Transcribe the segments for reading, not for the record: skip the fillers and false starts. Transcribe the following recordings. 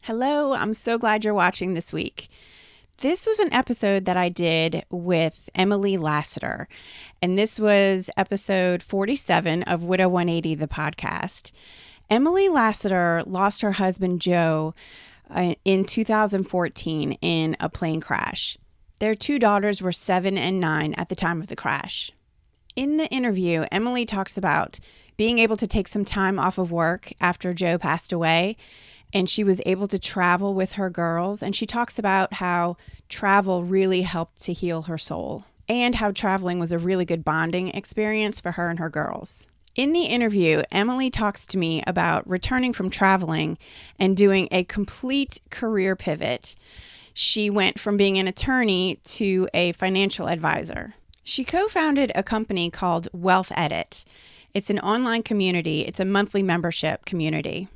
Hello, I'm so glad you're watching this week. This was an episode that I did with Emily Lassiter, and this was episode 47 of Widow 180, the podcast. Emily Lassiter lost her husband, Joe, in 2014 in a plane crash. Their two daughters were 7 and 9 at the time of the crash. In the interview, Emily talks about being able to take some time off of work after Joe passed away, and she was able to travel with her girls. And she talks about how travel really helped to heal her soul and how traveling was a really good bonding experience for her and her girls. In the interview, Emily talks to me about returning from traveling and doing a complete career pivot. She went from being an attorney to a financial advisor. She co-founded a company called Wealth Edit. It's an online community. It's a monthly membership community.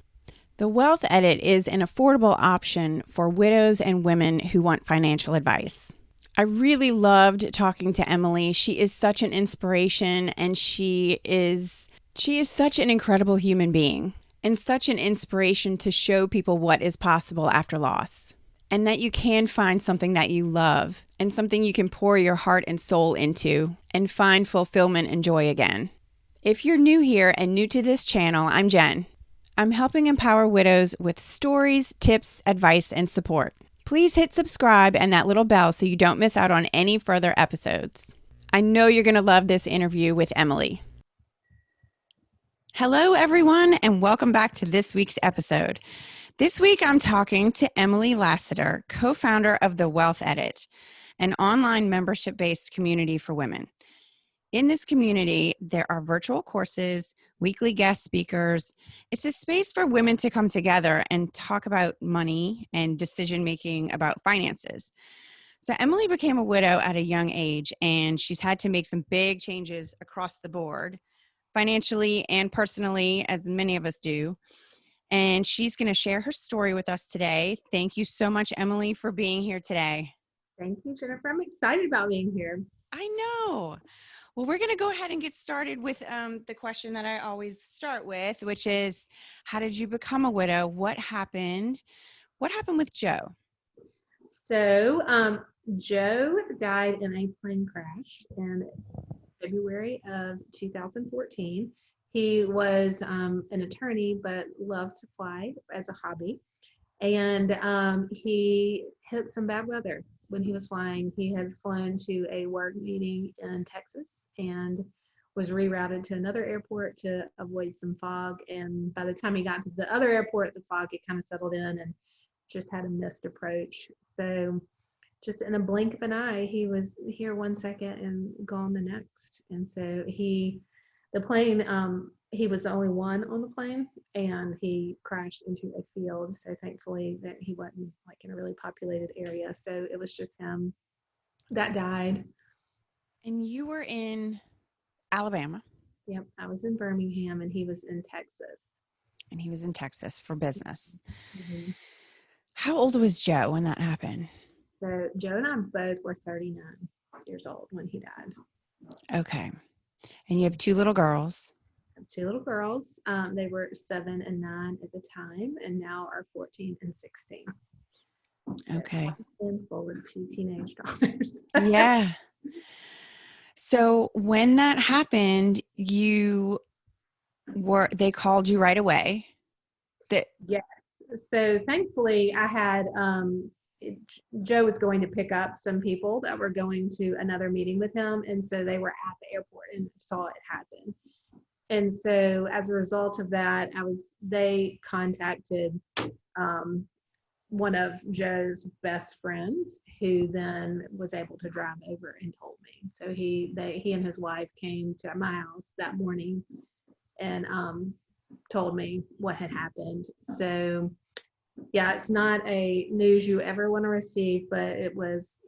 The Wealth Edit is an affordable option for widows and women who want financial advice. I really loved talking to Emily. She is such an inspiration, and she is such an incredible human being and such an inspiration to show people what is possible after loss, and that you can find something that you love and something you can pour your heart and soul into and find fulfillment and joy again. If you're new here and new to this channel, I'm Jen. I'm helping empower widows with stories, tips, advice, and support. Please hit subscribe and that little bell so you don't miss out on any further episodes. I know you're going to love this interview with Emily. Hello, everyone, and welcome back to this week's episode. This week, I'm talking to Emily Lassiter, co-founder of the Wealth Edit, an online membership-based community for women. In this community, there are virtual courses, weekly guest speakers. It's a space for women to come together and talk about money and decision-making about finances. So Emily became a widow at a young age, and she's had to make some big changes across the board, financially and personally, as many of us do. And she's going to share her story with us today. Thank you so much, Emily, for being here today. Thank you, Jennifer. I'm excited about being here. I know. Well, we're going to go ahead and get started with the question that I always start with, which is, how did you become a widow? What happened? What happened with Joe? So, Joe died in a plane crash in February of 2014. He was an attorney, but loved to fly as a hobby. And he hit some bad weather when he was flying. He had flown to a work meeting in Texas and was rerouted to another airport to avoid some fog. And by the time he got to the other airport, the fog had kind of settled in and just had a missed approach. So just in a blink of an eye, he was here one second and gone the next. And so the plane, he was the only one on the plane, and he crashed into a field. So thankfully that he wasn't like in a really populated area. So it was just him that died. And you were in Alabama. Yep, I was in Birmingham and he was in Texas. And he was in Texas for business. Mm-hmm. How old was Joe when that happened? So Joe and I both were 39 years old when he died. Okay. And you have two little girls. I have two little girls. They were 7 and 9 at the time, and now are 14 and 16. So Okay. hands full with two teenage daughters. Yeah. So when that happened, they called you right away. Yeah. So thankfully I had, Joe was going to pick up some people that were going to another meeting with him. And so they were at the airport and saw it happen. And so as a result of that, they contacted one of Joe's best friends, who then was able to drive over and told me. So he and his wife came to my house that morning and told me what had happened. So yeah, it's not a news you ever want to receive, but it was,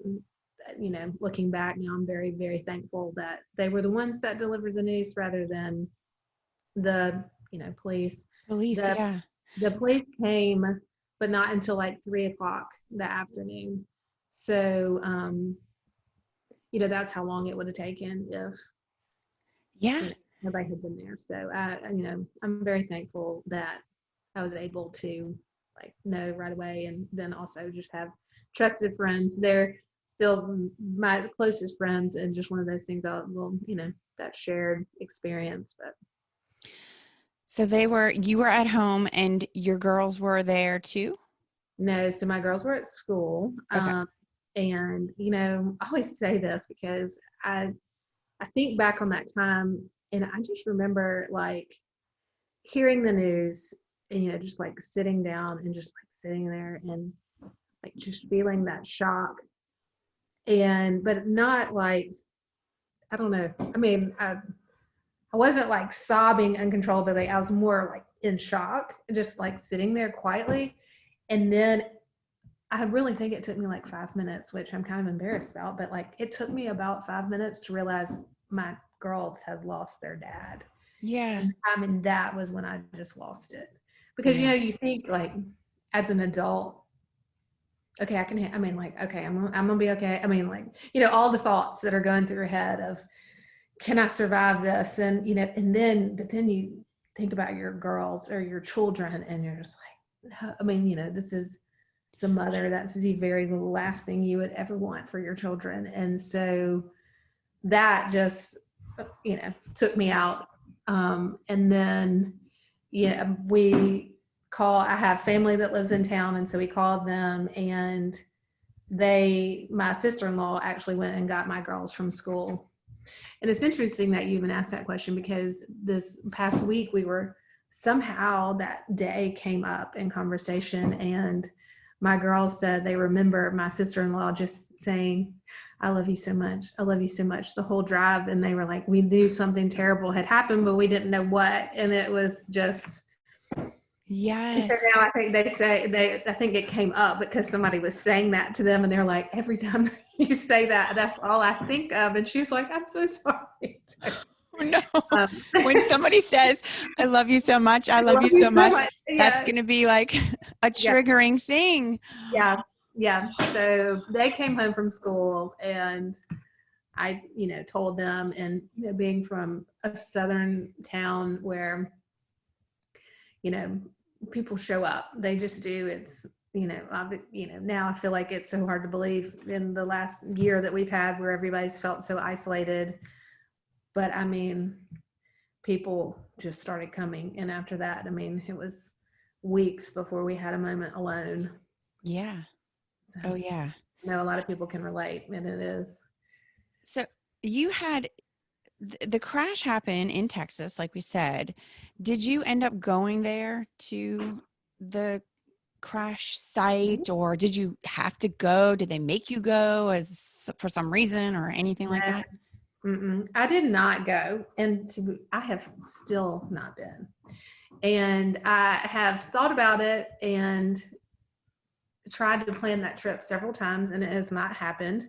looking back now, I'm very, very thankful that they were the ones that delivered the news rather than the police. Police, yeah. The police came, but not until like 3 o'clock that afternoon. So that's how long it would have taken if nobody had been there. So I'm very thankful that I was able to like know right away, and then also just have trusted friends. They're still my closest friends, and just one of those things I will, that shared experience. But So you were at home and your girls were there too? no, so my girls were at school. Okay. And I always say this because I think back on that time, and I just remember like hearing the news and just like sitting down and just like sitting there and like just feeling that shock, and but not like, I don't know. I mean, I wasn't like sobbing uncontrollably. I was more like in shock, just like sitting there quietly. And then I really think it took me like 5 minutes, which I'm kind of embarrassed about, but like it took me about 5 minutes to realize my girls had lost their dad. Yeah. And I mean, that was when I just lost it. Because, Yeah. you think like as an adult, okay, I mean, like, okay, I'm gonna be okay. I mean, like, all the thoughts that are going through your head of, can I survive this? And, but then you think about your girls or your children and you're just like, I mean, this is, as a mother, that's the very last thing you would ever want for your children. And so that just, took me out. And then, I have family that lives in town. And so we called them, and my sister-in-law actually went and got my girls from school. And it's interesting that you even asked that question, because this past week somehow that day came up in conversation, and my girls said they remember my sister-in-law just saying, I love you so much. I love you so much the whole drive. And they were like, we knew something terrible had happened, but we didn't know what. And it was just, and so Yes. now I think I think it came up because somebody was saying that to them, and they're like, every time you say that, that's all I think of. And she was like, I'm so sorry. So, Oh, no. When I somebody says, I love you so much, I love love you you so so much, much. that's Yeah. going to be like a Yeah. triggering thing. Yeah. Yeah. So they came home from school, and I, told them, and, being from a southern town where, you know, people show up, they just do. It's, now I feel like it's so hard to believe in the last year that we've had where everybody's felt so isolated. But I mean, people just started coming. And after that, I mean, it was weeks before we had a moment alone. Yeah. So Oh, yeah. I know a lot of people can relate, and it is. So you had the crash happen in Texas, like we said. Did you end up going there to the crash site, or did you have to go? Did they make you go for some reason or anything like No, that? I did not go, and I have still not been. And I have thought about it and tried to plan that trip several times, and it has not happened.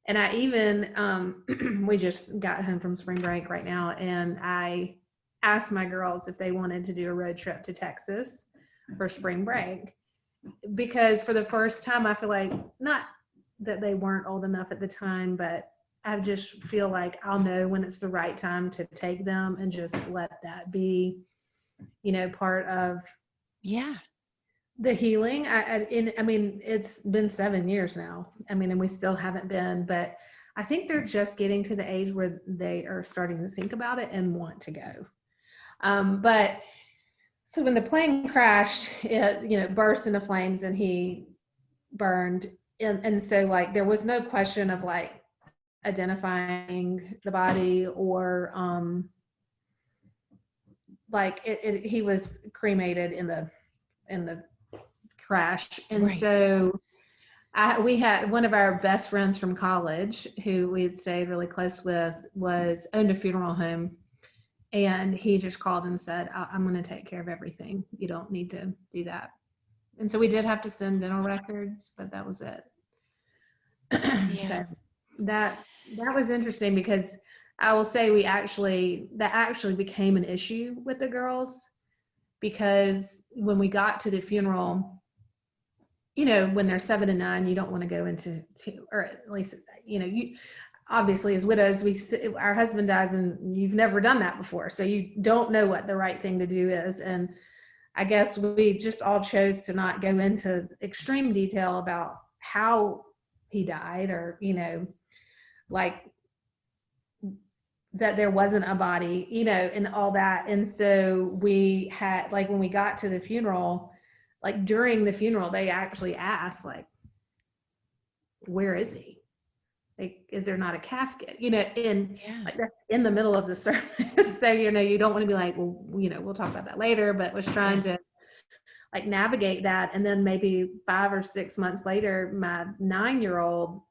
And I even, we just got home from spring break right now, and I asked my girls if they wanted to do a road trip to Texas for spring break, because for the first time, I feel like, not that they weren't old enough at the time, but I just feel like I'll know when it's the right time to take them and just let that be, part of Yeah. the healing. I mean, it's been 7 years now. I mean, and we still haven't been, but I think they're just getting to the age where they are starting to think about it and want to go. But so when the plane crashed, it, burst into flames and he burned. And so like, there was no question of like identifying the body or, like he was cremated in the crash. And Right. so we had one of our best friends from college who we had stayed really close with owned a funeral home, and he just called and said, I'm going to take care of everything. You don't need to do that. And so we did have to send dental records, but that was it. Yeah. So that was interesting, because I will say that actually became an issue with the girls, because when we got to the funeral, when they're 7 and 9, you don't want to go into, or at least, you obviously as widows, our husband dies and you've never done that before. So you don't know what the right thing to do is. And I guess we just all chose to not go into extreme detail about how he died, or, like that there wasn't a body, and all that. And so we had, like, when we got to the funeral, like during the funeral, they actually asked, like, where is he? Like, is there not a casket? In Yeah. like that's in the middle of the service. So, you don't want to be like, well, we'll talk about that later, but was trying to like navigate that. And then maybe 5 or 6 months later, my 9-year-old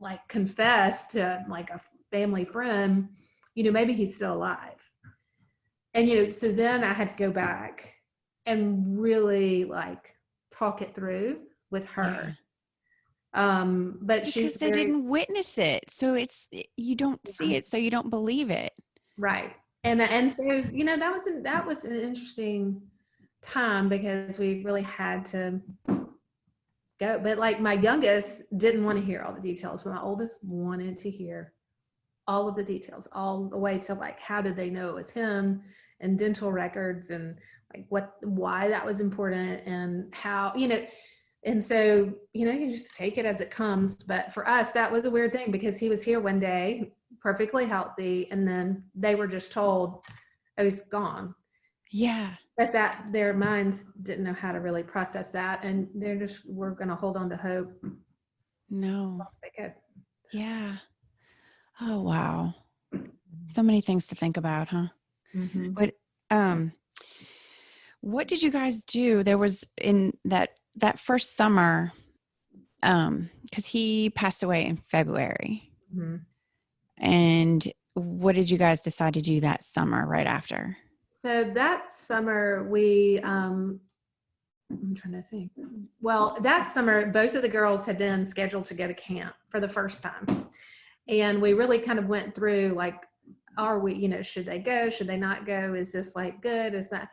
like confessed to like a family friend, maybe he's still alive. And, so then I had to go back and really like talk it through with Yeah. her. But Because she's they very didn't witness it. So you don't see it, so you don't believe it. right. And so, that was an interesting time because we really had to go. But like my youngest didn't want to hear all the details, but my oldest wanted to hear all of the details, all the way to like how did they know it was him, and dental records, and like why that was important, and how, and so, you just take it as it comes. But for us, that was a weird thing because he was here one day perfectly healthy, and then they were just told, oh, he's gone. Yeah. But that their minds didn't know how to really process that, and we're going to hold on to hope. No. They could. Yeah. Oh, wow. So many things to think about, huh? Mm-hmm. But um what did you guys do? There was in that first summer, because he passed away in February. Mm-hmm. And what did you guys decide to do that summer right after? So that summer I'm trying to think. Well, that summer, both of the girls had been scheduled to go to camp for the first time. And we really kind of went through like, are we, should they go? Should they not go? Is this like good? Is that?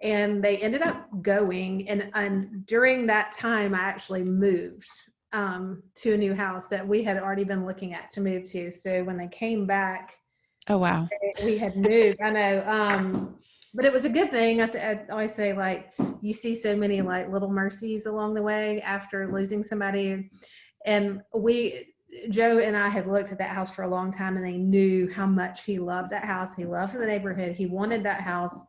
And they ended up going. And during that time, I actually moved to a new house that we had already been looking at to move to. So when they came back, Oh, wow. we had moved. I know. But it was a good thing. I always say, like, you see so many like little mercies along the way after losing somebody. And Joe and I had looked at that house for a long time, and they knew how much he loved that house. He loved the neighborhood. He wanted that house.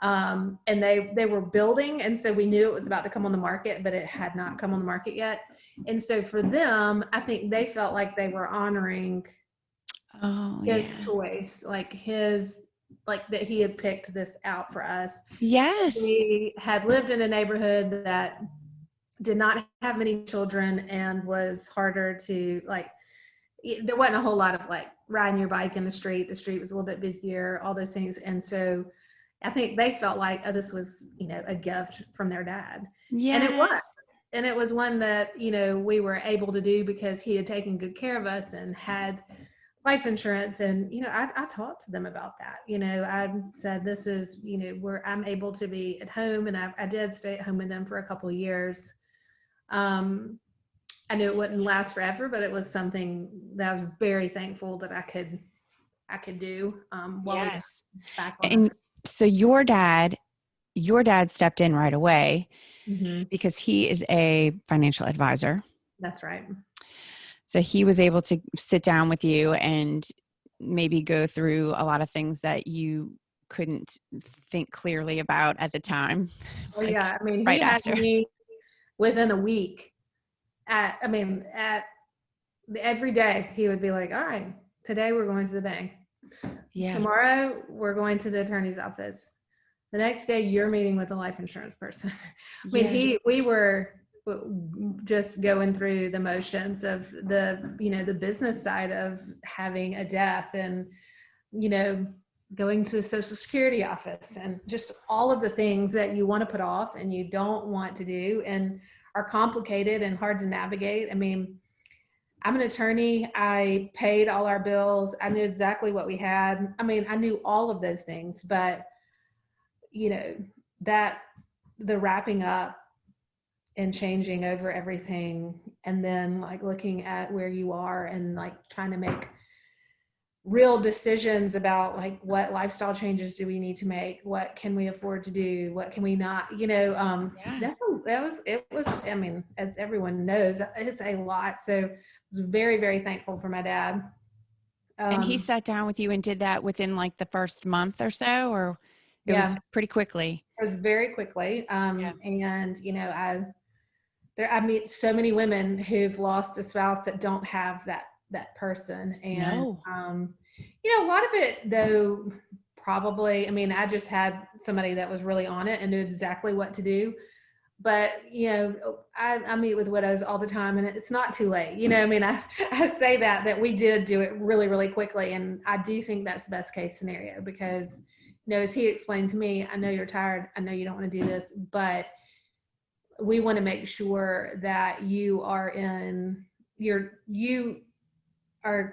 And they were building, and so we knew it was about to come on the market, but it had not come on the market yet. And so for them, I think they felt like they were honoring Oh, his yeah. choice, like that he had picked this out for us. Yes. We had lived in a neighborhood that did not have many children and was harder to like, there wasn't a whole lot of like riding your bike in the street. The street was a little bit busier, all those things. And so I think they felt like, oh, this was, a gift from their dad. And it was. Yes. And it was one that, we were able to do because he had taken good care of us and had life insurance. And, I talked to them about that. I said, this is, where I'm able to be at home. And I did stay at home with them for a couple of years. I knew it wouldn't last forever, but it was something that I was very thankful that I could do while we got Yes. back on our. And so your dad stepped in right away Mm-hmm. because he is a financial advisor. That's right. So he was able to sit down with you and maybe go through a lot of things that you couldn't think clearly about at the time. Oh Like yeah, I mean, he right had after. me within a week. At every day he would be like, "All right, today we're going to the bank. Yeah. Tomorrow we're going to the attorney's office. The next day you're meeting with a life insurance person." I mean, Yeah. we were just going through the motions of the business side of having a death, and going to the social security office, and just all of the things that you want to put off and you don't want to do and are complicated and hard to navigate. I mean, I'm an attorney. I paid all our bills. I knew exactly what we had. I mean, I knew all of those things, but that the wrapping up and changing over everything, and then like looking at where you are and like trying to make real decisions about like what lifestyle changes do we need to make, what can we afford to do, what can we not, Yeah. that was I mean, as everyone knows, it's a lot. So I was very, very thankful for my dad. And he um sat down with you and did that within like the first month or so, or it was yeah, pretty quickly? it was very quickly. Yeah. And I meet so many women who've lost a spouse that don't have that person. And No. a lot of it though, probably, I mean, I just had somebody that was really on it and knew exactly what to do. But I meet with widows all the time, and it's not too late. I mean, I say that we did do it really, really quickly, and I do think that's best case scenario, because as he explained to me, I know you're tired, I know you don't want to do this, but we want to make sure that you are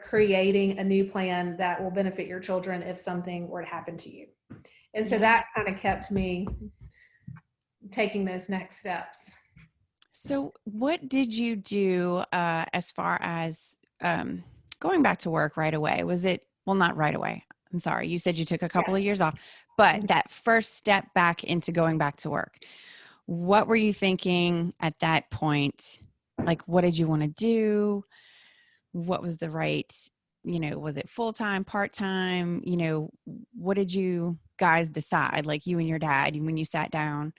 creating a new plan that will benefit your children if something were to happen to you. And so Yeah. that kind of kept me taking those next steps. So, what did you do as far as going back to work right away? Was it, well, not right away. I'm sorry. You said you took a couple Yeah. of years off, but that first step back into going back to work, what were you thinking at that point? Like, what did you want to do? What was the right, was it full time, part time? What did you guys decide? Like you and your dad, when you sat down,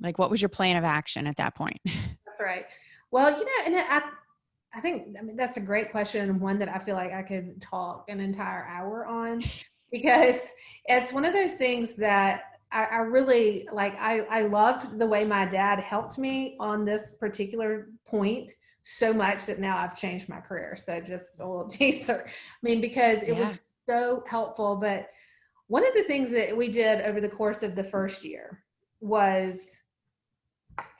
like what was your plan of action at that point? That's right. Well, and I think, I mean, that's a great question, and one that I feel like I could talk an entire hour on, because it's one of those things that I really like. I loved the way my dad helped me on this particular point so much that now I've changed my career. So just a little teaser. I mean, because it Yeah. was so helpful. But one of the things that we did over the course of the first year was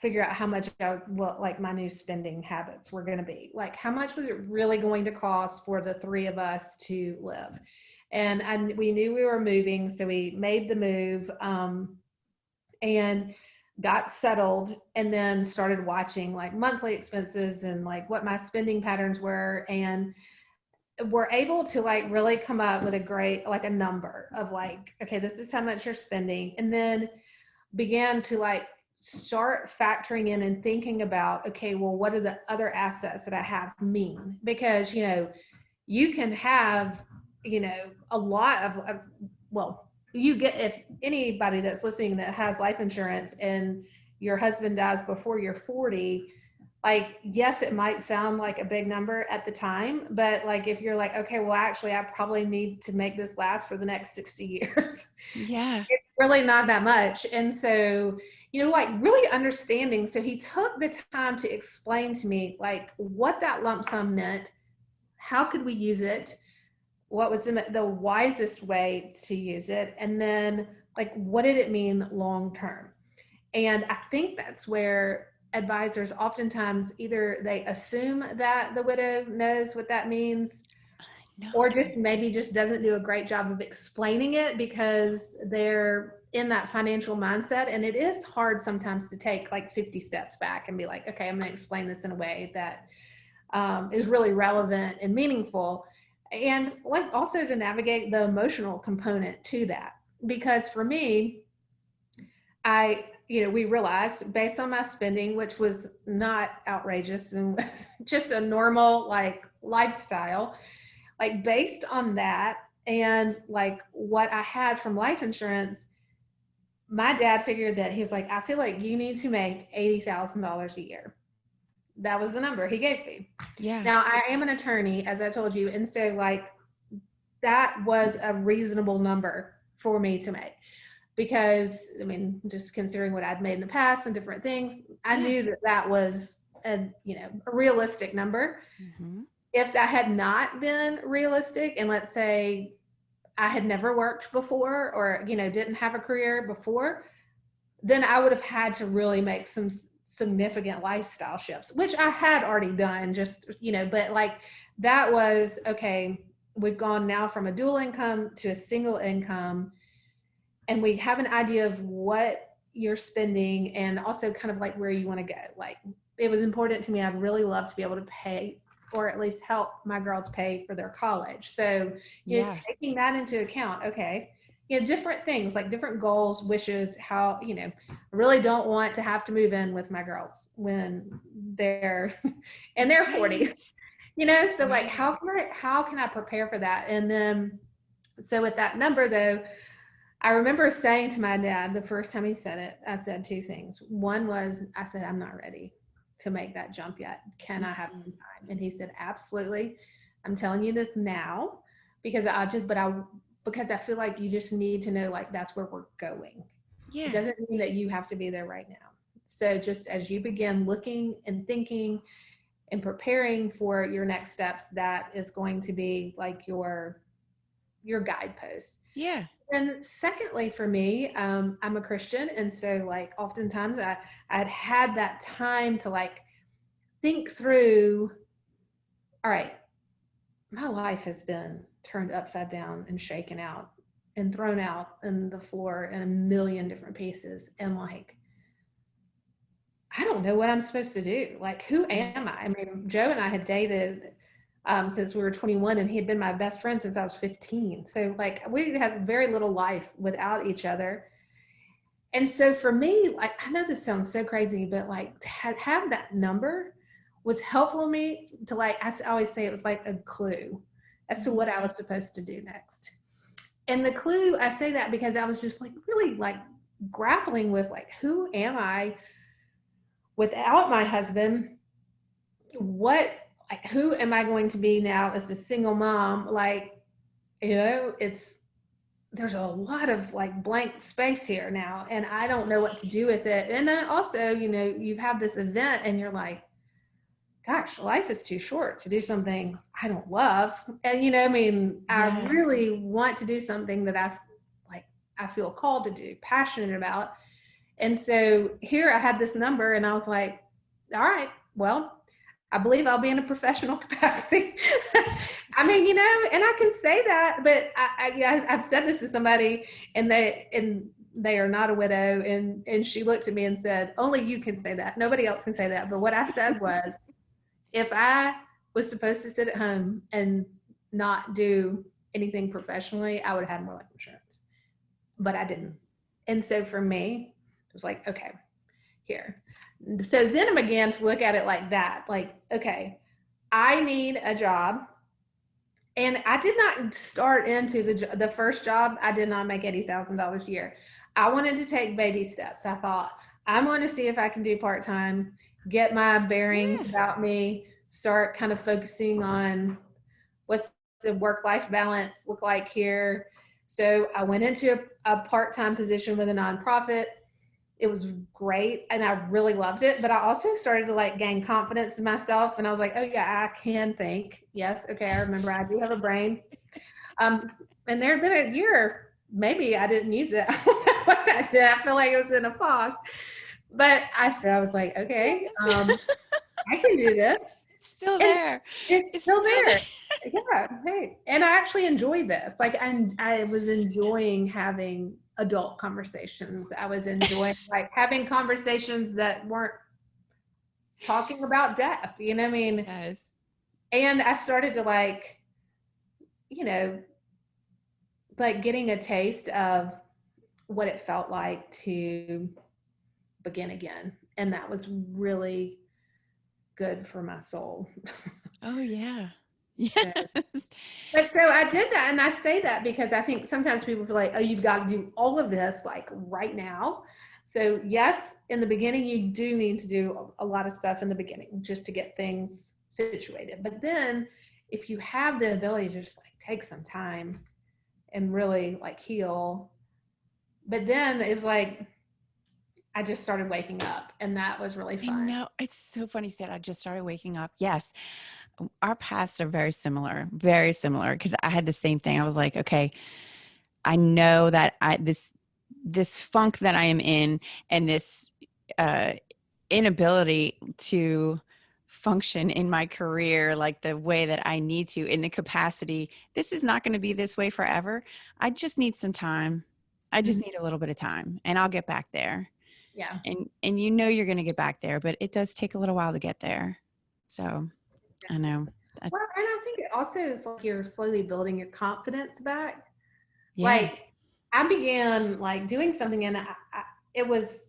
figure out how much what like my new spending habits were going to be. Like, how much was it really going to cost for the three of us to live? And we knew we were moving, so we made the move, and got settled, and then started watching like monthly expenses and like what my spending patterns were, and were able to like really come up with a great, like, a number of like, okay, this is how much you're spending. And then began to like start factoring in and thinking about, okay, well, what are the other assets that I have mean? Because, you can have, a lot of, well, you get, if anybody that's listening that has life insurance and your husband dies before you're 40, like, yes, it might sound like a big number at the time, but like, if you're like, okay, well, actually, I probably need to make this last for the next 60 years. Yeah. It's really not that much. And so, like, really understanding. So he took the time to explain to me like what that lump sum meant, how could we use it, what was the wisest way to use it, and then like what did it mean long term. And I think that's where advisors oftentimes either they assume that the widow knows what that means, No. or just maybe just doesn't do a great job of explaining it because they're in that financial mindset. And it is hard sometimes to take like 50 steps back and be like, okay, I'm going to explain this in a way that is really relevant and meaningful. And like also to navigate the emotional component to that. Because for me, we realized based on my spending, which was not outrageous and just a normal like lifestyle, like based on that and like what I had from life insurance, my dad figured that he was like, I feel like you need to make $80,000 a year. That was the number he gave me. Yeah. Now I am an attorney, as I told you, and so like that was a reasonable number for me to make, because I mean, just considering what I'd made in the past and different things, I Yeah. knew that that was a realistic number. Hmm. If that had not been realistic, and let's say I had never worked before, or didn't have a career before, then I would have had to really make some significant lifestyle shifts, which I had already done, just but like that was okay. We've gone now from a dual income to a single income, and we have an idea of what you're spending and also kind of like where you want to go. Like, it was important to me. I'd really love to be able to pay or at least help my girls pay for their college. So, Yeah. taking that into account, okay, different things like different goals, wishes, how, I really don't want to have to move in with my girls when they're in their 40s, Right. so like Right. how can I prepare for that? And then, so with that number though, I remember saying to my dad the first time he said it, I said two things. One was, I said, I'm not ready to make that jump yet. Can I have some Mhm. time? And he said, absolutely. I'm telling you this now because because I feel like you just need to know like that's where we're going. It Yeah. doesn't mean that you have to be there right now. So just as you begin looking and thinking and preparing for your next steps, that is going to be like your guideposts. Yeah. And secondly, for me, I'm a Christian, and so like oftentimes I'd had that time to like think through. All right, my life has been turned upside down and shaken out and thrown out in the floor in a million different pieces, and like I don't know what I'm supposed to do. Like, who Yeah. am I? I mean, Joe and I had dated since we were 21, and he had been my best friend since I was 15. So, like, we had very little life without each other. And so, for me, like, I know this sounds so crazy, but like, to have that number was helpful to me to, like, I always say it was like a clue as to what Mhm. I was supposed to do next. And the clue, I say that because I was just like really like grappling with like, who am I without my husband? What, like, who am I going to be now as a single mom? Like, it's, there's a lot of like blank space here now, and I don't know what to do with it. And then also, you have this event and you're like, gosh, life is too short to do something I don't love. And, I mean, I Yes. really want to do something that like, I feel called to do, passionate about. And so here I had this number and I was like, all right, well, I believe I'll be in a professional capacity. I mean, and I can say that, but I've said this to somebody and they are not a widow. And she looked at me and said, only you can say that. Nobody else can say that. But what I said was, if I was supposed to sit at home and not do anything professionally, I would have had more life insurance, but I didn't. And so for me, it was like, okay, here. So then I began to look at it like that, like, okay, I need a job. And I did not start into the first job. I did not make $80,000 a year. I wanted to take baby steps. I thought I'm going to see if I can do part time, get my bearings Yeah. about me, start kind of focusing on what's the work life balance look like here. So I went into a part time position with a nonprofit. It was great and I really loved it. But I also started to like gain confidence in myself. And I was like, oh, yeah, I can think. Yes. Okay. I remember I do have a brain. Um, and there had been a year, maybe I didn't use it. Like I said, I feel like it was in a fog. But I was like, okay, Yes. I can do this. It's still And there. it's It's still still there. there. Yeah. Hey. And I actually enjoy this. Like I was enjoying having adult conversations. I was enjoying like having conversations that weren't talking about death. I mean, Yes. and I started to like, you know, like getting a taste of what it felt like to begin again. And that was really good for my soul. Oh, yeah. So Yes. but so I did that, and I say that because I think sometimes people feel like, oh, you've got to do all of this like right now. So yes, in the beginning, you do need to do a lot of stuff in the beginning just to get things situated. But then, if you have the ability to just like take some time and really like heal, but then it was like I just started waking up, and that was really I fun. know. It's so funny you said I just started waking up. Yes. Our paths are very similar, very similar. Because I had the same thing. I was like, okay, I know that this funk that I am in and this uh, inability to function in my career like the way that I need to in the capacity, this is not going to be this way forever. I just need some time. I just Mhm. need a little bit of time and I'll get back there. Yeah, And you're going to get back there, but it does take a little while to get there. So I know. Well, and I think it also is like you're slowly building your confidence back. Yeah. Like I began like doing something and it was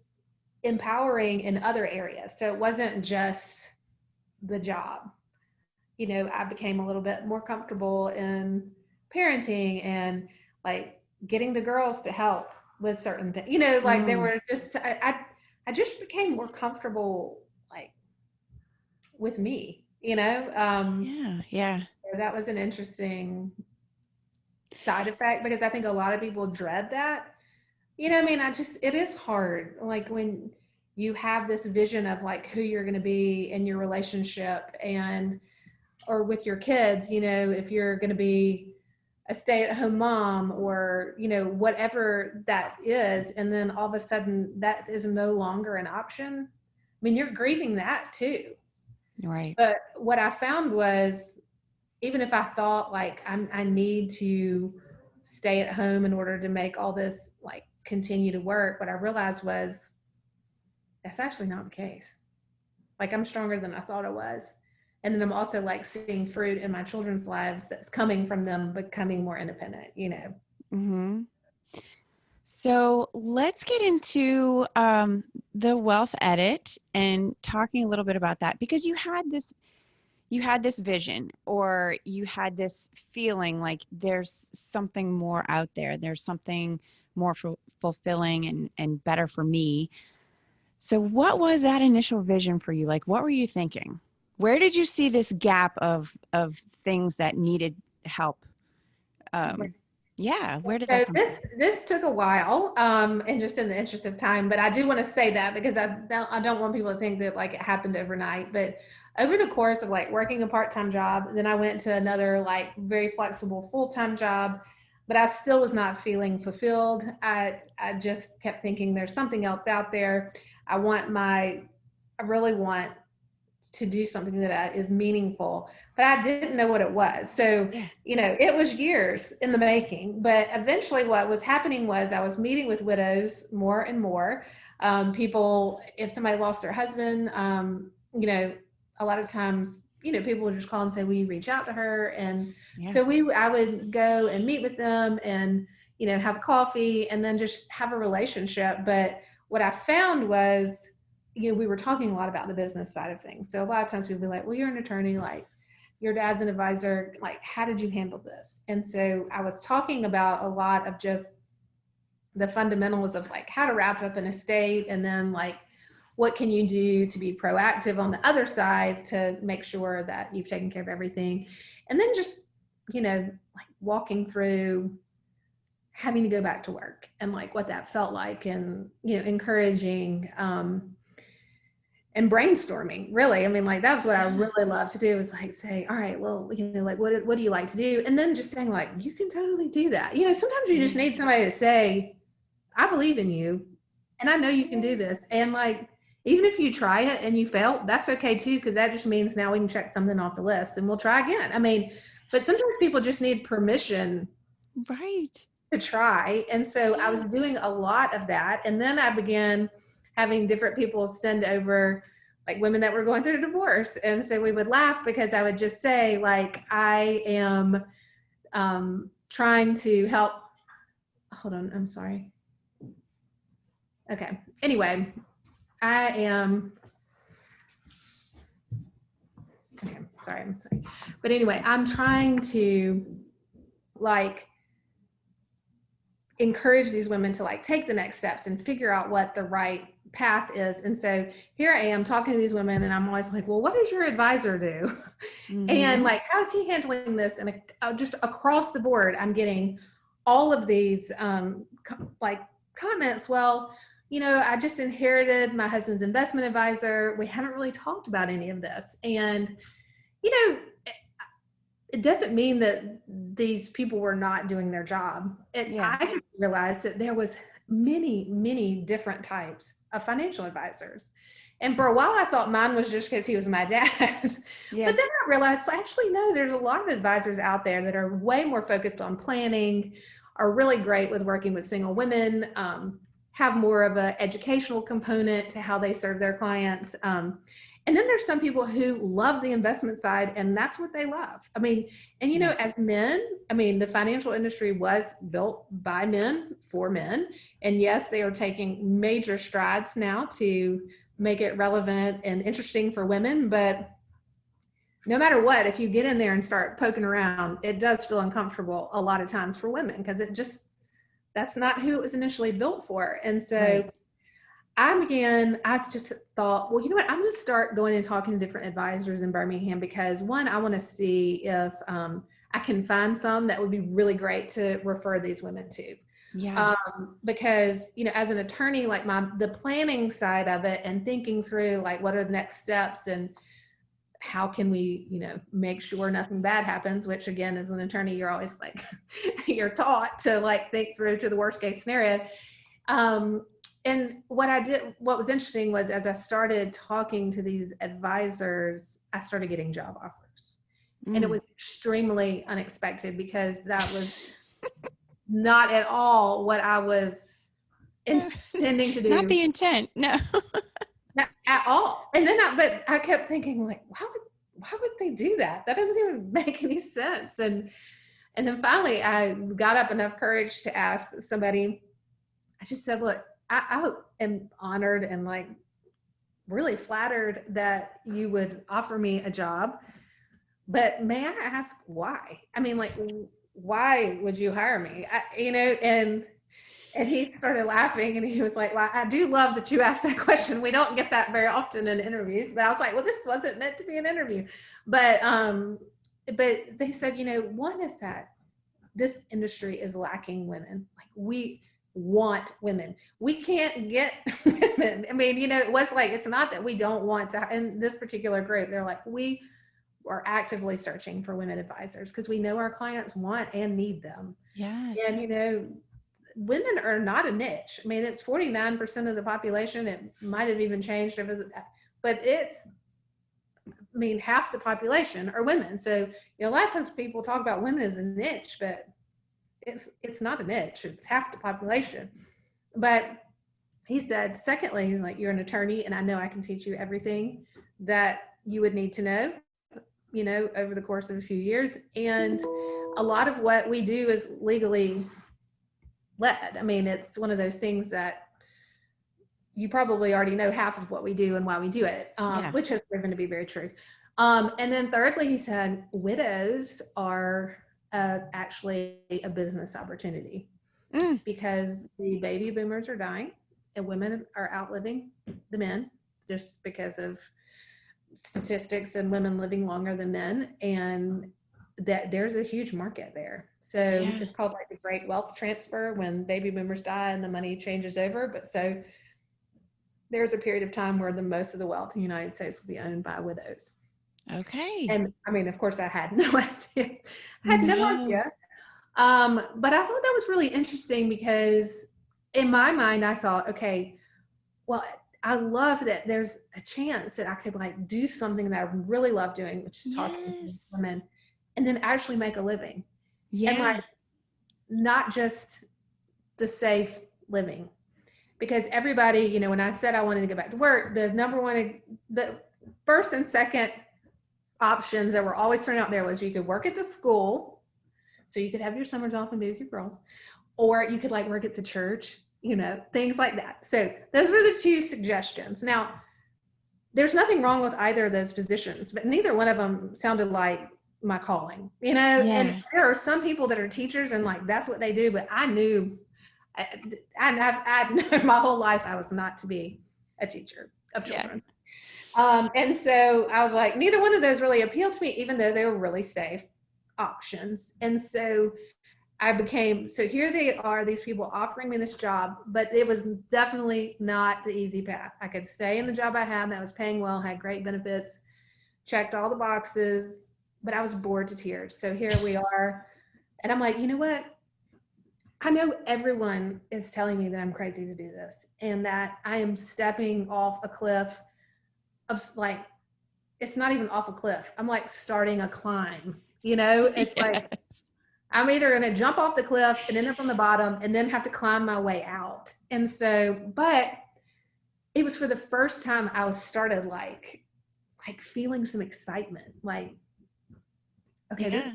empowering in other areas. So it wasn't just the job. I became a little bit more comfortable in parenting and like getting the girls to help with certain things. Like they Mm. were just I just became more comfortable like with me. Yeah. Yeah. So that was an interesting side effect because I think a lot of people dread that. I mean, it is hard. Like when you have this vision of like who you're going to be in your relationship or with your kids, if you're going to be a stay-at-home mom or, whatever that is. And then all of a sudden that is no longer an option. I mean, you're grieving that too. Right. But what I found was even if I thought like I need to stay at home in order to make all this like continue to work, what I realized was that's actually not the case. Like I'm stronger than I thought I was. And then I'm also like seeing fruit in my children's lives that's coming from them becoming more independent. Mm-hmm. So let's get into the wealth edit and talking a little bit about that because you had this vision or you had this feeling like there's something more out there. There's something more fulfilling and better for me. So what was that initial vision for you? Like, what were you thinking? Where did you see this gap of things that needed help? Um, yeah, where did that So come from? this took a while, and just in the interest of time, but I do want to say that because I don't want people to think that like it happened overnight. But over the course of like working a part-time job, then I went to another like very flexible full-time job, but I still was not feeling fulfilled. I just kept thinking there's something else out there. I really want to do something that is meaningful, but I didn't know what it was. So, Yeah. it was years in the making, but eventually what was happening was I was meeting with widows more and more. People, if somebody lost their husband, a lot of times, people would just call and say, will you reach out to her? And Yeah. so I would go and meet with them and, have coffee and then just have a relationship. But what I found was, we were talking a lot about the business side of things. So a lot of times people be like, well, you're an attorney, like your dad's an advisor, like, how did you handle this? And so I was talking about a lot of just the fundamentals of like how to wrap up an estate and then like what can you do to be proactive on the other side to make sure that you've taken care of everything. And then just, like walking through having to go back to work and like what that felt like and, encouraging and brainstorming really. I mean, like that's what I Yeah. really love to do is like say, all right, well, like what do you like to do? And then just saying like, you can totally do that. Sometimes you just Yeah. need somebody to say, I believe in you and I know you can do this. And like, even if you try it and you fail, that's okay too, because that just means now we can check something off the list and we'll try again. I mean, but sometimes people just need permission Right. to try. And so I was Yes. doing a lot of that. And then I began having different people send over like women that were going through a divorce. And so we would laugh because I would just say, like, I am trying to help. Hold on, I'm sorry. Okay. Anyway, I am. Okay, sorry, I'm sorry. But anyway, I'm trying to like encourage these women to like take the next steps and figure out what the right path is. And so here I am talking to these women and I'm always like, well, what does your advisor do? And Mm-hmm. like, how's he handling this? And just across the board, I'm getting all of these like comments. Well, I just inherited my husband's investment advisor. We haven't really talked about any of this. And, you know, it doesn't mean that these people were not doing their job. Yeah. I just realized that there was many different types of financial advisors. And for a while, I thought mine was just because he was my dad. Yeah. But then I realized, actually, no, there's a lot of advisors out there that are way more focused on planning, are really great with working with single women, have more of an educational component to how they serve their clients. And then there's some people who love the investment side, and that's what they love. I mean, and you know, as men, I mean, the financial industry was built by men for men. And yes, they are taking major strides now to make it relevant and interesting for women. But no matter what, if you get in there and start poking around, it does feel uncomfortable a lot of times for women, because that's not who it was initially built for. And so I just thought, well, you know what? I'm going to start going and talking to different advisors in Birmingham, because one, I want to see if I can find some that would be really great to refer these women to. Yes. Because, you know, as an attorney, like the planning side of it and thinking through like what are the next steps and how can we, you know, make sure nothing bad happens, which again, as an attorney, you're always like, you're taught to like think through to the worst case scenario. And what was interesting was, as I started talking to these advisors, I started getting job offers. And it was extremely unexpected, because that was not at all what I was intending to do. Not the intent, no. Not at all. And then but I kept thinking, like, why would they do that? That doesn't even make any sense. And then finally I got up enough courage to ask somebody. I just said, look, I am honored and like really flattered that you would offer me a job, but may I ask why? I mean, like, why would you hire me? And he started laughing, and he was like, well, I do love that you asked that question. We don't get that very often in interviews. But I was like, well, this wasn't meant to be an interview. But they said, you know, one is that this industry is lacking women. Like, we want women. We can't get women. I mean, you know, it was like, it's not that we don't want to. In this particular group, they're like, we are actively searching for women advisors because we know our clients want and need them. Yes. And, you know, women are not a niche. I mean, it's 49% of the population. It might have even changed but it's, I mean, half the population are women. So, you know, a lot of times people talk about women as a niche, but it's not a niche. It's half the population. But he said, secondly, like, you're an attorney, and I know I can teach you everything that you would need to know, you know, over the course of a few years. And a lot of what we do is legally led. I mean, it's one of those things that you probably already know half of what we do and why we do it, which has proven to be very true. And then thirdly, he said, widows are actually a business opportunity because the baby boomers are dying and women are outliving the men just because of statistics and women living longer than men. And that there's a huge market there. So it's called like the great wealth transfer, when baby boomers die and the money changes over. But so there's a period of time where the most of the wealth in the United States will be owned by widows. Okay. And I mean, of course I had no idea. I had no idea. But I thought that was really interesting because in my mind, I thought, okay, well, I love that there's a chance that I could like do something that I really love doing, which is talking to women, and then actually make a living. And like, not just the safe living. Because everybody, you know, when I said I wanted to go back to work, the first and second options that were always thrown out there was you could work at the school, so you could have your summers off and be with your girls, or you could like work at the church, you know, things like that. So those were the two suggestions. Now, there's nothing wrong with either of those positions, but neither one of them sounded like my calling, you know. And there are some people that are teachers and like that's what they do, but I knew I've known my whole life I was not to be a teacher of children. And so I was like, neither one of those really appealed to me, even though they were really safe options. And so so here they are, these people offering me this job, but it was definitely not the easy path. I could stay in the job I had that was paying well, had great benefits, checked all the boxes, but I was bored to tears. So here we are. And I'm like, you know what? I know everyone is telling me that I'm crazy to do this and that I am stepping off a cliff of like, it's not even off a cliff. I'm like starting a climb, you know, it's like, I'm either going to jump off the cliff and end up on the bottom and then have to climb my way out. And so, but it was for the first time I was started like feeling some excitement. Like, okay, Yeah.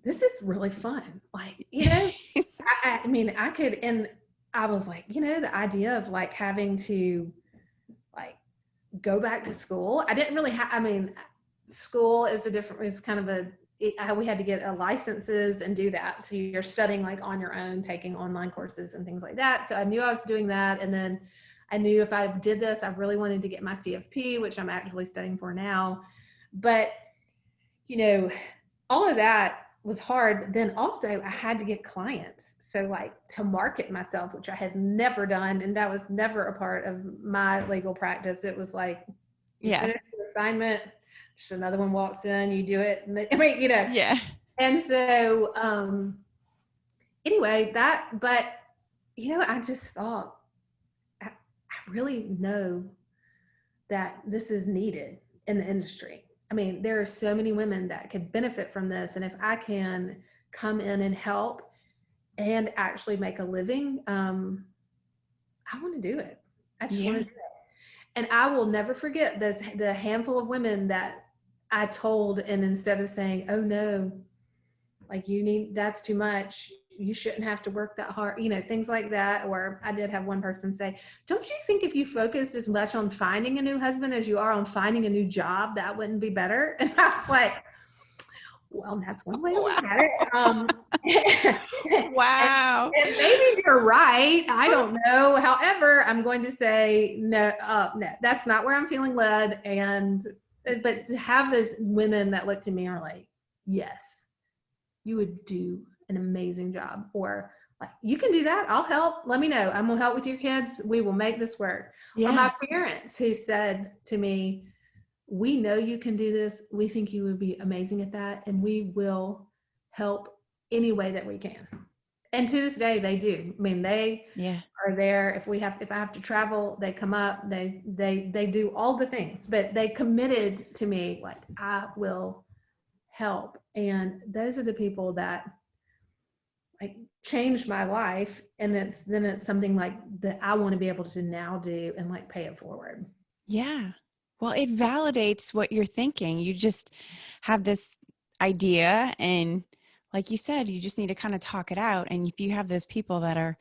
this is really fun. Like, I mean, I could, and I was like, the idea of like having to like go back to school. I didn't really have, I mean, school is it's kind of we had to get licenses and do that. So you're studying like on your own, taking online courses and things like that. So I knew I was doing that. And then I knew if I did this, I really wanted to get my CFP, which I'm actively studying for now. But, all of that was hard. Then also I had to get clients. So like to market myself, which I had never done. And that was never a part of my legal practice. It was like, you finish the assignment, just another one walks in, you do it. And I mean, Yeah. And so, anyway, but, I just thought, I really know that this is needed in the industry. I mean, there are so many women that could benefit from this. And if I can come in and help and actually make a living, I want to do it. I just want to do it. And I will never forget the handful of women that I told, and instead of saying, oh no, like that's too much, you shouldn't have to work that hard, things like that. Or I did have one person say, don't you think if you focused as much on finding a new husband as you are on finding a new job, that wouldn't be better? And I was like, well, that's one way to look at it. Wow. And maybe you're right. I don't know. However, I'm going to say no, that's not where I'm feeling led. But to have those women that look to me are like, yes, you would do an amazing job. Or like, you can do that. I'll help. Let me know. I'm going to help with your kids. We will make this work. Yeah. Or my parents who said to me, we know you can do this. We think you would be amazing at that. And we will help any way that we can. And to this day, they do. I mean, they are there. If I have to travel, they come up, they do all the things, but they committed to me, like, I will help. And those are the people that like changed my life. And it's something like that I want to be able to now do and like pay it forward. Yeah. Well, it validates what you're thinking. You just have this idea, and like you said, you just need to kind of talk it out. And if you have those people that are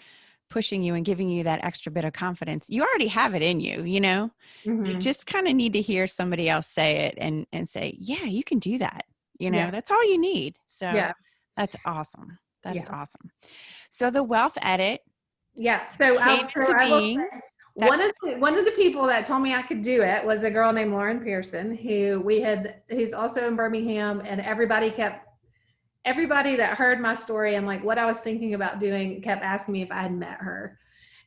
pushing you and giving you that extra bit of confidence, you already have it in you, Mm-hmm. You just kind of need to hear somebody else say it and say, yeah, you can do that. Yeah. That's all you need. So Yeah. that's awesome. That is Yeah. awesome. So the wealth edit Yeah. So came into I will being. say, one of the people that told me I could do it was a girl named Lauren Pearson, who's also in Birmingham, and everybody that heard my story and like what I was thinking about doing kept asking me if I had met her.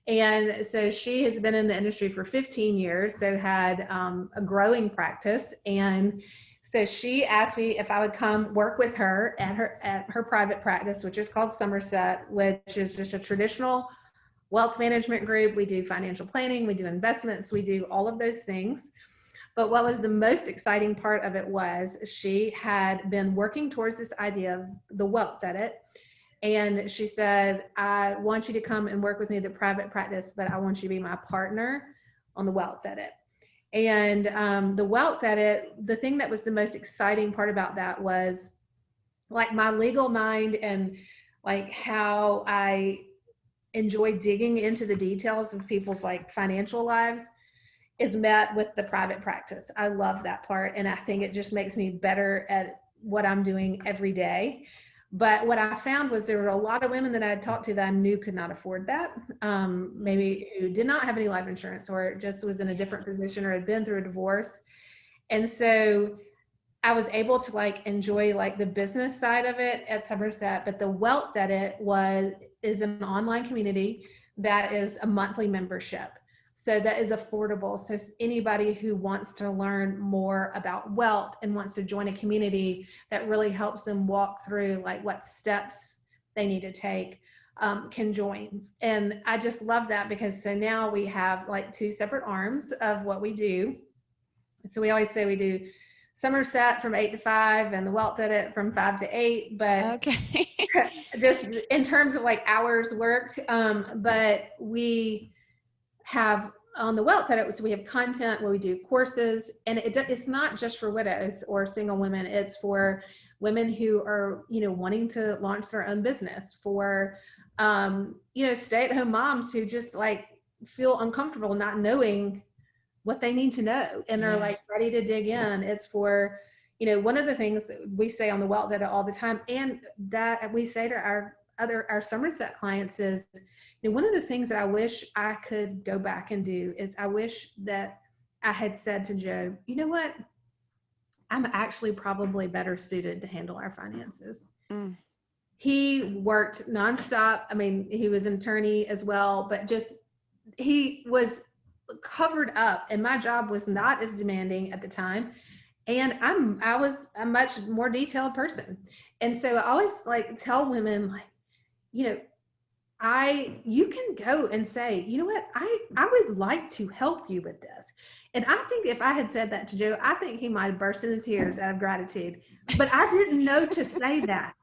And so she has been in the industry for 15 years, so had a growing practice. And so she asked me if I would come work with her at her private practice, which is called Somerset, which is just a traditional wealth management group. We do financial planning, we do investments, we do all of those things. But what was the most exciting part of it was she had been working towards this idea of the wealth edit. And she said, I want you to come and work with me at the private practice, but I want you to be my partner on the wealth edit. And the wealth edit, the thing that was the most exciting part about that was like my legal mind and like how I enjoy digging into the details of people's like financial lives is met with the private practice. I love that part. And I think it just makes me better at what I'm doing every day. But what I found was there were a lot of women that I had talked to that I knew could not afford that. Maybe who did not have any life insurance, or just was in a different position, or had been through a divorce. And so I was able to like enjoy like the business side of it at Somerset, but the wealth that is an online community that is a monthly membership. So that is affordable. So anybody who wants to learn more about wealth and wants to join a community that really helps them walk through like what steps they need to take can join. And I just love that, because so now we have like two separate arms of what we do. So we always say we do Somerset from 8 to 5 and the Wealth Edit from 5 to 8, but Okay. just in terms of like hours worked. But we have on the Wealth Edit, so we have content where we do courses, and it's not just for widows or single women. It's for women who are, wanting to launch their own business, for, stay-at-home moms who just like feel uncomfortable not knowing what they need to know and are like ready to dig in. It's for, one of the things that we say on the Wealth Edit all the time, and that we say to our Somerset clients is, one of the things that I wish I could go back and do is I wish that I had said to Joe, you know what? I'm actually probably better suited to handle our finances. Mm. He worked nonstop. I mean, he was an attorney as well, but just he was covered up, and my job was not as demanding at the time. And I was a much more detailed person. And so I always like tell women, like, you can go and say, you know what, I would like to help you with this. And I think if I had said that to Joe, I think he might have burst into tears out of gratitude. But I didn't know to say that.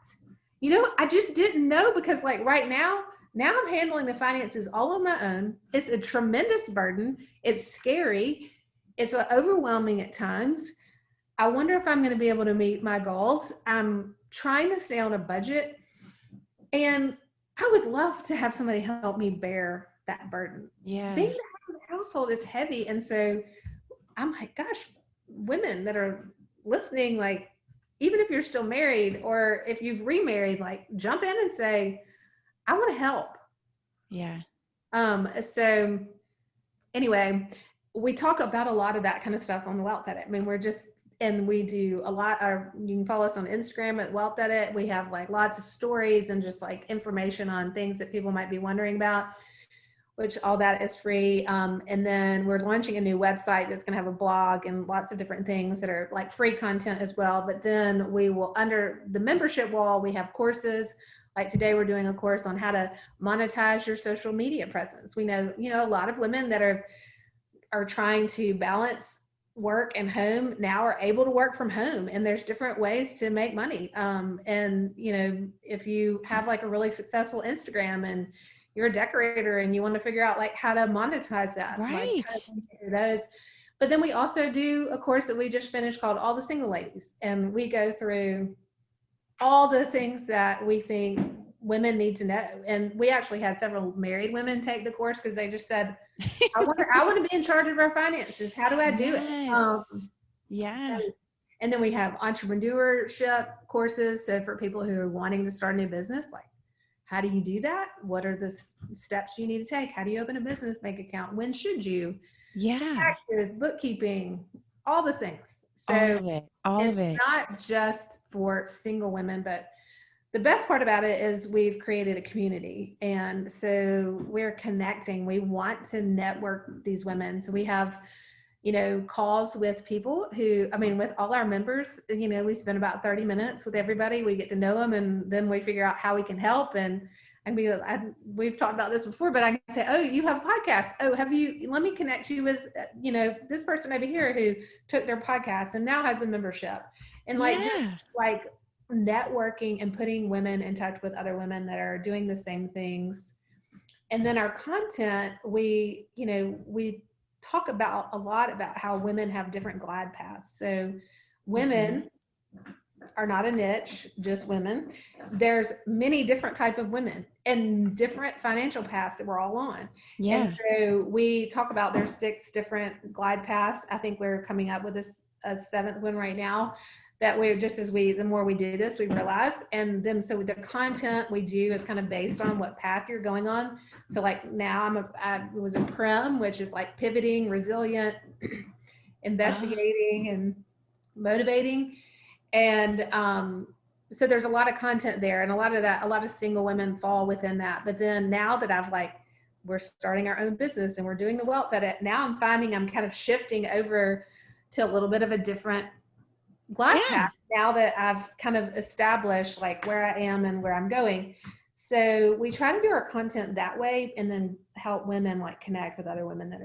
I just didn't know, because like right now I'm handling the finances all on my own. It's a tremendous burden. It's scary. It's overwhelming at times. I wonder if I'm going to be able to meet my goals. I'm trying to stay on a budget, and I would love to have somebody help me bear that burden. Yeah. Being the head of the household is heavy. And so I'm like, gosh, women that are listening, like, even if you're still married or if you've remarried, like, jump in and say, I want to help. Yeah. So anyway, we talk about a lot of that kind of stuff on the Wealth Edit. I mean, and we do a lot. You can follow us on Instagram at Wealth Edit. We have like lots of stories and just like information on things that people might be wondering about, which all that is free. And then we're launching a new website that's going to have a blog and lots of different things that are like free content as well. But then we will, under the membership wall, we have courses. Like today, we're doing a course on how to monetize your social media presence. We know, a lot of women that are trying to balance work and home now are able to work from home, and there's different ways to make money. And if you have like a really successful Instagram and you're a decorator and you want to figure out like how to monetize that, right? Like, those. But then we also do a course that we just finished called All the Single Ladies, and we go through all the things that we think women need to know. And we actually had several married women take the course because they just said, I want to be in charge of our finances. How do I do it? Yeah. So, and then we have entrepreneurship courses. So for people who are wanting to start a new business, like, how do you do that? What are the steps you need to take? How do you open a business bank account? When should you? Yeah. Taxes, bookkeeping, all the things. So all of it. It's not just for single women, but the best part about it is we've created a community. And so we're connecting. We want to network these women. So we have, calls with people with all our members, we spend about 30 minutes with everybody. We get to know them, and then we figure out how we can help. And we've talked about this before, but I can say, oh, you have a podcast. Oh, let me connect you with, this person over here who took their podcast and now has a membership. And like networking and putting women in touch with other women that are doing the same things. And then our content, we talk about a lot about how women have different glide paths. So women are not a niche, just women. There's many different type of women and different financial paths that we're all on. Yeah. And so we talk about there's 6 different glide paths. I think we're coming up with a 7th one right now, that we're just the more we do this, we realize. And then, so the content we do is kind of based on what path you're going on. So like now I was a PREM, which is like pivoting, resilient, investigating, and motivating. And so there's a lot of content there, and a lot of single women fall within that. But then now that we're starting our own business and we're doing the Wealth Edit, now I'm finding I'm kind of shifting over to a little bit of a different glide path now that I've kind of established like where I am and where I'm going. So we try to do our content that way, and then help women like connect with other women that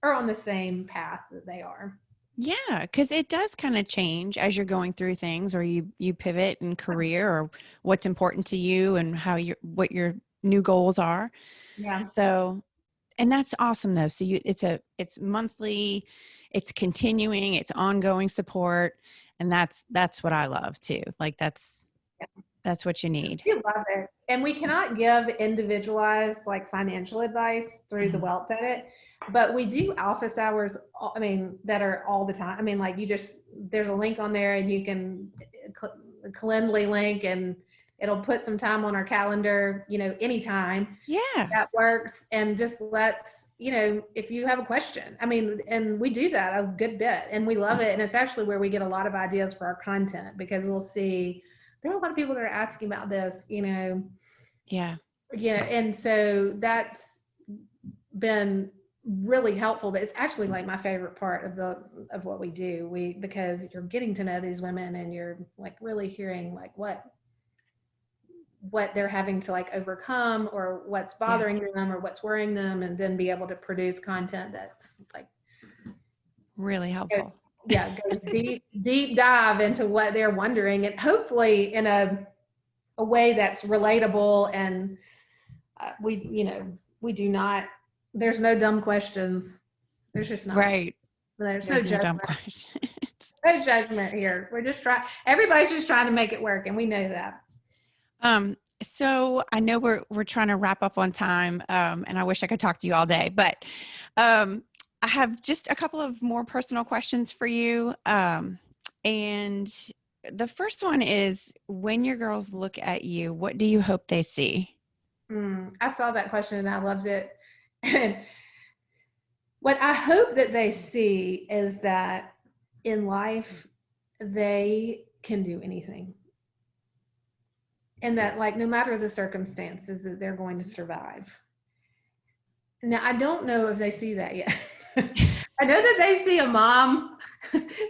are on the same path that they are. Yeah, because it does kind of change as you're going through things, or you pivot in career, or what's important to you and what your new goals are. Yeah. So, and that's awesome though. So it's monthly, it's continuing, it's ongoing support, and that's what I love too. Like that's what you need. We love it. And we cannot give individualized like financial advice through the Mhm. Wealth Edit, but we do office hours, I mean, that are all the time. I mean, like there's a link on there and you can Calendly link and it'll put some time on our calendar, anytime Yeah. that works. And just if you have a question, I mean, and we do that a good bit and we love it. And it's actually where we get a lot of ideas for our content because we'll see, there are a lot of people that are asking about this, Yeah. and so that's been really helpful. But it's actually like my favorite part of what we do. Because you're getting to know these women and you're like really hearing like what they're having to like overcome or what's Yeah. bothering them or what's worrying them, and then be able to produce content that's like Really helpful. goes deep dive into what they're wondering, and hopefully in a way that's relatable. And we do not, there's no dumb questions. There's just not. Right. There's no There's no dumb judgment. questions. No judgment here. We're just everybody's just trying to make it work, and we know that. So I know we're trying to wrap up on time, and I wish I could talk to you all day, but I have just a couple of more personal questions for you. And the first one is, when your girls look at you, what do you hope they see? I saw that question and I loved it. And what I hope that they see is that in life, they can do anything. And that, like, no matter the circumstances, that they're going to survive. Now, I don't know if they see that yet. I know that they see a mom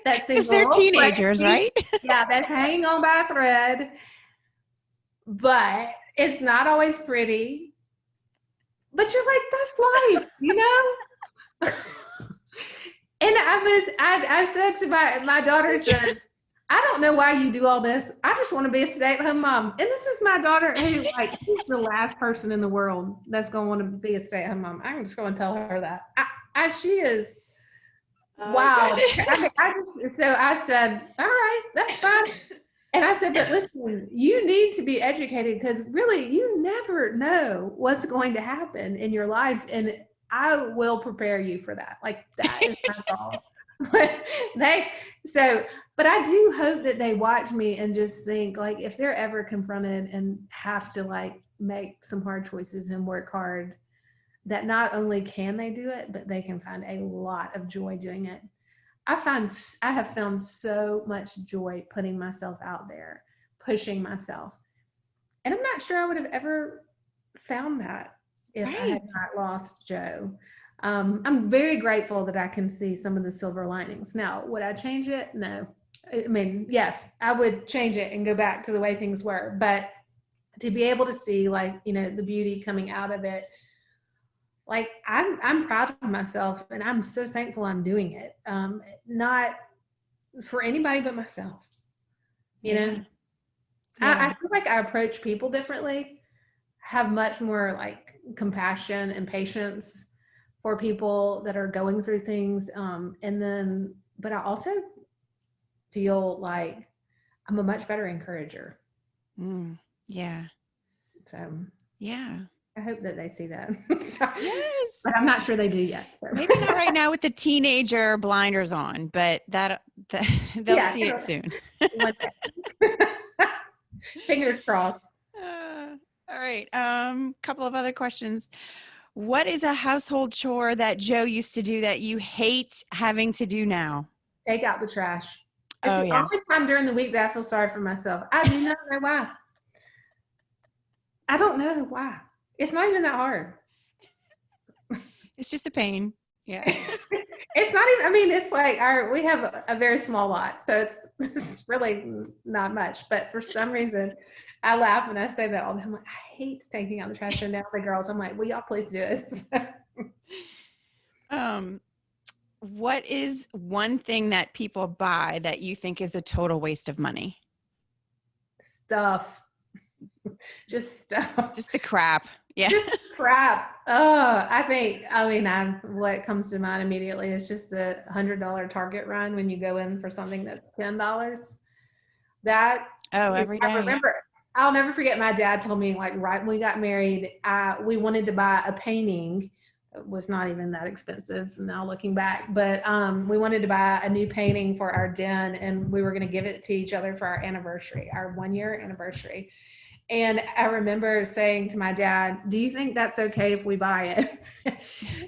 that seems Because a they're little teenagers, crazy. right? Yeah, that's hanging on by a thread, but it's not always pretty. But you're like, that's life, And I said to my daughter, said, I don't know why you do all this. I just want to be a stay-at-home mom. And this is my daughter who, like, she's the last person in the world that's going to want to be a stay-at-home mom. I'm just going to tell her that. She is, Oh, wow. goodness. So I said, all right, that's fine. And I said, but listen, you need to be educated because really you never know what's going to happen in your life. And I will prepare you for that. Like, that is my goal. they but I do hope that they watch me and just think, like, if they're ever confronted and have to like make some hard choices and work hard, that not only can they do it, but they can find a lot of joy doing it. I have found so much joy putting myself out there, pushing myself. And I'm not sure I would have ever found that if I Right. had not lost Joe. I'm very grateful that I can see some of the silver linings. Now, would I change it? No. I mean, yes, I would change it and go back to the way things were. But to be able to see, like, the beauty coming out of it, like, I'm proud of myself and I'm so thankful I'm doing it. Not for anybody but myself. You know, Yeah. Yeah. I feel like I approach people differently, have much more like compassion and patience for people that are going through things. But I also feel like I'm a much better encourager. Mm, yeah. So Yeah. I hope that they see that. Yes. But I'm not sure they do yet. So. Maybe not right now with the teenager blinders on, but that they'll Yeah. see it soon. One day. Fingers crossed. Uh, all right. Couple of other questions. What is a household chore that Joe used to do that you hate having to do now? Take out the trash. It's Oh the yeah. only time during the week that I feel sorry for myself. I do not know why. I don't know why. It's not even that hard. It's just a pain. Yeah. It's not even, I mean, it's like we have a very small lot, so it's really not much. But for some reason, I laugh when I say that all the time. Like, I hate taking out the trash. And now the girls, I'm like, will y'all please do it? Um, What is one thing that people buy that you think is a total waste of money? Stuff. Just stuff. Just the crap. Yeah. Just crap. Oh, what comes to mind immediately is just the $100 Target run when you go in for something that's $10. That Oh, every I day. remember. I'll never forget. My dad told me, like, right when we got married, we wanted to buy a painting. It was not even that expensive now looking back, but we wanted to buy a new painting for our den, and we were going to give it to each other for our anniversary, our 1 year anniversary. And I remember saying to my dad, "Do you think that's okay if we buy it?"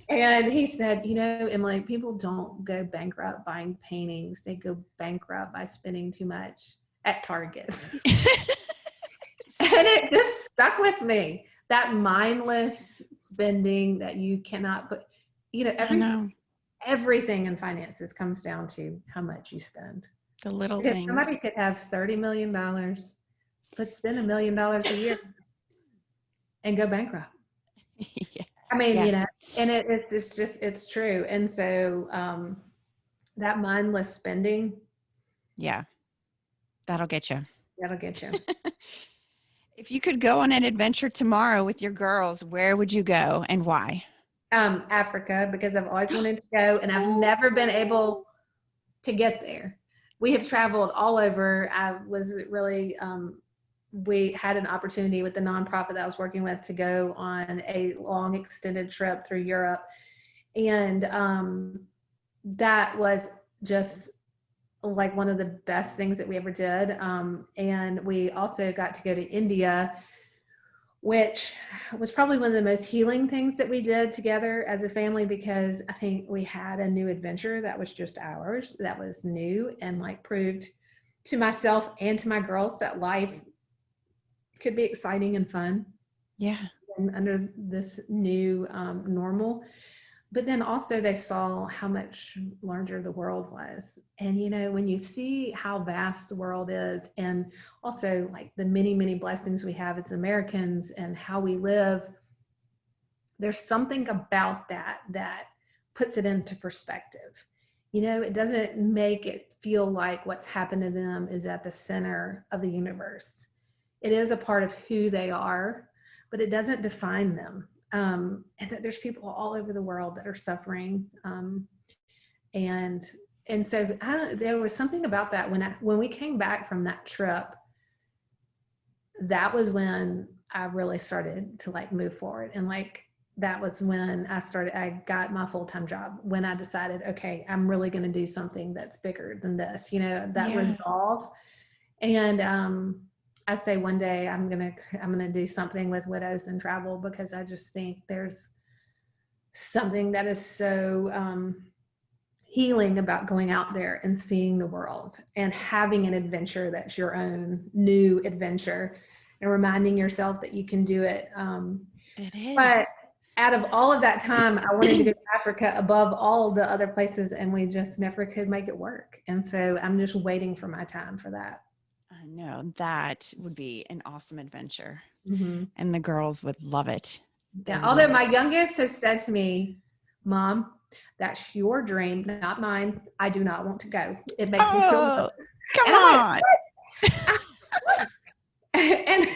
And he said, Emily, people don't go bankrupt buying paintings. They go bankrupt by spending too much at Target. And it just stuck with me. That mindless spending that you cannot put, I know. everything in finances comes down to how much you spend. The little Because things. somebody could have $30 million, but spend $1 million a year and go bankrupt. Yeah. And it's true. And so that mindless spending, Yeah. That'll get you. that'll get you. If you could go on an adventure tomorrow with your girls, where would you go and why? Africa, because I've always wanted to go and I've never been able to get there. We have traveled all over. I was really, we had an opportunity with the nonprofit that I was working with to go on a long extended trip through Europe. And that was just like one of the best things that we ever did. And we also got to go to India, which was probably one of the most healing things that we did together as a family, because I think we had a new adventure that was just ours, that was new, and like proved to myself and to my girls that life could be exciting and fun. Yeah. And under this new normal. But then also they saw how much larger the world was. And, when you see how vast the world is, and also like the many, many blessings we have as Americans and how we live, there's something about that puts it into perspective. It doesn't make it feel like what's happened to them is at the center of the universe. It is a part of who they are, but it doesn't define them. And that there's people all over the world that are suffering. And so there was something about that when we came back from that trip, that was when I really started to like move forward. And like, that was when I got my full-time job, when I decided, okay, I'm really going to do something that's bigger than this, that resolve. And, I say one day I'm gonna do something with widows and travel, because I just think there's something that is so healing about going out there and seeing the world and having an adventure that's your own new adventure, and reminding yourself that you can do it. It is. But out of all of that time, I wanted to go to Africa above all the other places, and we just never could make it work. And so I'm just waiting for my time for that. I know that would be an awesome adventure. Mm-hmm. And the girls would love it. Yeah. Although my youngest has said to me, "Mom, that's your dream, not mine. I do not want to go. It makes me feel nervous." Come on. Like, and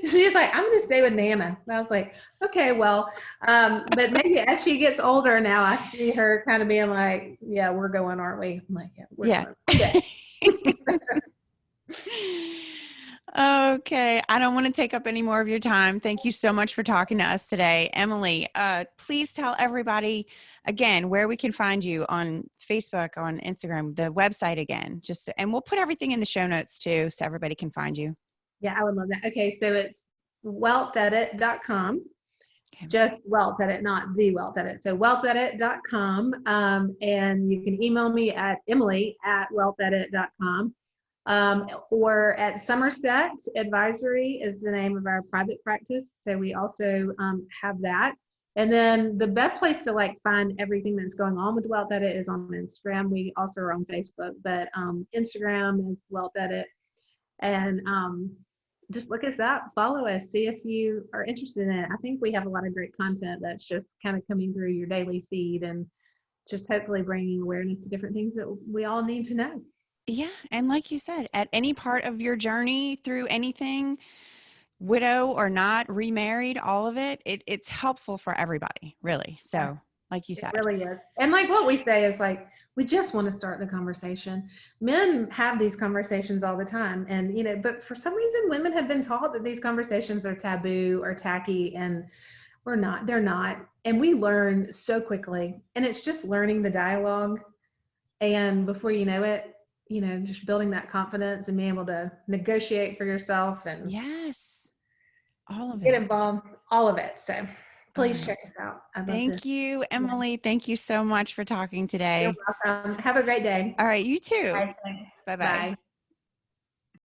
she's like, "I'm going to stay with Nana." And I was like, "Okay, well," but maybe as she gets older now, I see her kind of being like, "Yeah, we're going, aren't we?" I'm like, "Yeah, we're going." Yeah. Okay. I don't want to take up any more of your time. Thank you so much for talking to us today. Emily, please tell everybody again where we can find you on Facebook, on Instagram, the website again, and we'll put everything in the show notes too, so everybody can find you. Yeah, I would love that. Okay. So it's wealthedit.com. Okay. Just Wealth Edit, not the Wealth Edit. So wealthedit.com. And you can email me at emily@wealthedit.com. Or at Somerset Advisory is the name of our private practice. So we also have that. And then the best place to like find everything that's going on with Wealth Edit is on Instagram. We also are on Facebook, but Instagram is Wealth Edit. And just look us up, follow us, see if you are interested in it. I think we have a lot of great content that's just kind of coming through your daily feed, and just hopefully bringing awareness to different things that we all need to know. Yeah. And like you said, at any part of your journey through anything, widow or not, remarried, all of it's helpful for everybody, really. Yeah, So, like you it said. really is. And like what we say is like, we just want to start the conversation. Men have these conversations all the time. And, but for some reason, women have been taught that these conversations are taboo or tacky, and they're not. And we learn so quickly. And it's just learning the dialogue. And before you know it, just building that confidence and being able to negotiate for yourself and Yes. All of get it. involved, all of it. So All please right. check us out. I'd love to. Thank you, Yeah, Emily. Thank you so much for talking you're today. welcome. Have a great day. All right. You too. Bye. Thanks. Bye bye. Bye.